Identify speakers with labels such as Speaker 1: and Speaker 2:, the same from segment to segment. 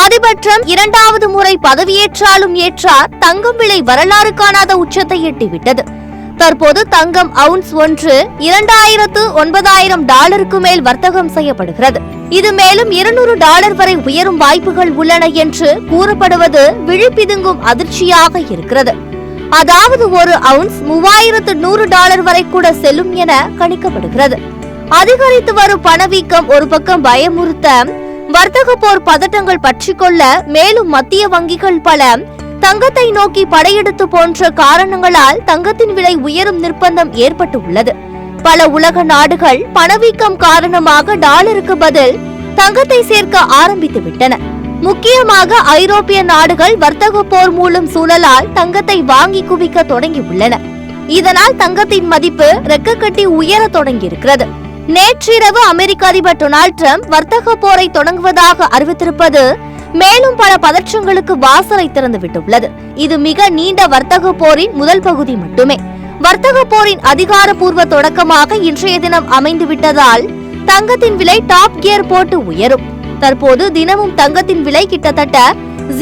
Speaker 1: அதிபர் டிரம்ப் இரண்டாவது முறை பதவியேற்றாலும் ஏற்றார், தங்கம் விலை வரலாறு காணாத உச்சத்தை எட்டிவிட்டது. தற்போது தங்கம் அவுன்ஸ் ஒன்று $2,900 மேல் வர்த்தகம் செய்யப்படுகிறது. இது மேலும் $200 வரை உயரும் வாய்ப்புகள் உள்ளன என்று கூறப்படுவது விழிப்பிதுங்கும் அதிர்ச்சியாக இருக்கிறது. அதாவது ஒரு அவுன்ஸ் $3,100 வரை கூட செல்லும் என கணிக்கப்படுகிறது. அதிகரித்து வரும் பணவீக்கம் ஒரு பக்கம் பயமுறுத்த, வர்த்தக போர் பதட்டங்கள் பற்றிக்கொள்ள மேலும் மத்திய வங்கிகள் பல தங்கத்தை நோக்கி படையெடுத்து போன்ற காரணங்களால் தங்கத்தின் விலை உயரும் நிர்பந்தம் ஏற்பட்டு உள்ளது. பல உலக நாடுகள் பணவீக்கம் காரணமாக டாலருக்கு பதில் தங்கத்தை சேர்க்க ஆரம்பித்து விட்டன. முக்கியமாக ஐரோப்பிய நாடுகள் வர்த்தக போர் மூலம் சூழலால் தங்கத்தை வாங்கி குவிக்க தொடங்கியுள்ளன. இதனால் தங்கத்தின் மதிப்பு ரெக்கக்கட்டி உயர தொடங்கியிருக்கிறது. நேற்றிரவு அமெரிக்க அதிபர் டொனால்ட் டிரம்ப் வர்த்தக போரை தொடங்குவதாக அறிவித்திருப்பது மேலும் பல பதற்றங்களுக்கு வாசலை திறந்து விட்டுள்ளது. இது மிக நீண்ட வர்த்தக போரின் முதல் பகுதி மட்டுமே. வர்த்தக போரின் அதிகாரப்பூர்வ தொடக்கமாக இன்றைய தினம் அமைந்துவிட்டதால் தங்கத்தின் விலை டாப் கியர் போட்டு உயரும். தற்போது தினமும் தங்கத்தின் விலை கிட்டத்தட்ட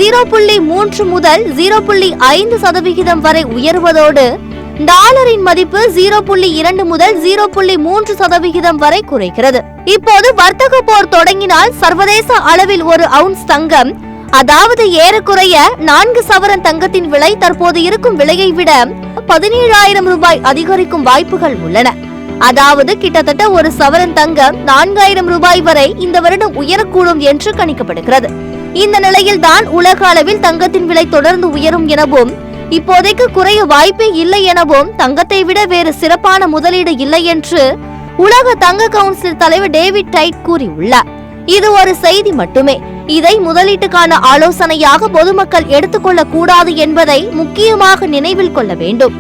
Speaker 1: 0.3 முதல் 0.5% வரை உயர்வதோடு டாலரின் மதிப்பு 0.2 முதல் 0.3% வரை குறைகிறது. இப்போது வர்த்தக போர் தொடங்கினால் சர்வதேச அளவில் ஒரு அவுன்ஸ் தங்கம், அதாவது ஏறக்குறைய 4 சவரன் தங்கத்தின் விலை தற்போது இருக்கும் விலையை விட $17,000 அதிகரிக்கும் வாய்ப்புகள் உள்ளன. அதாவது கிட்டத்தட்ட ஒரு சவரன் தங்கம் $4,000 வரை இந்த வருடம் உயரக்கூடும் என்று கணிக்கப்படுகிறது. இந்த நிலையில் தான் உலக அளவில் தங்கத்தின் விலை தொடர்ந்து உயரும் எனவும், இப்போதைக்கு குறைய வாய்ப்பே இல்லை எனவும், தங்கத்தை விட வேறு சிறப்பான முதலீடு இல்லை என்று உலக தங்க கவுன்சில் தலைவர் டேவிட் டைட் கூறியுள்ளார். இது ஒரு செய்தி மட்டுமே. இதை முதலீட்டுக்கான ஆலோசனையாக பொதுமக்கள் எடுத்துக்கொள்ளக் கூடாது என்பதை முக்கியமாக நினைவில் கொள்ள வேண்டும்.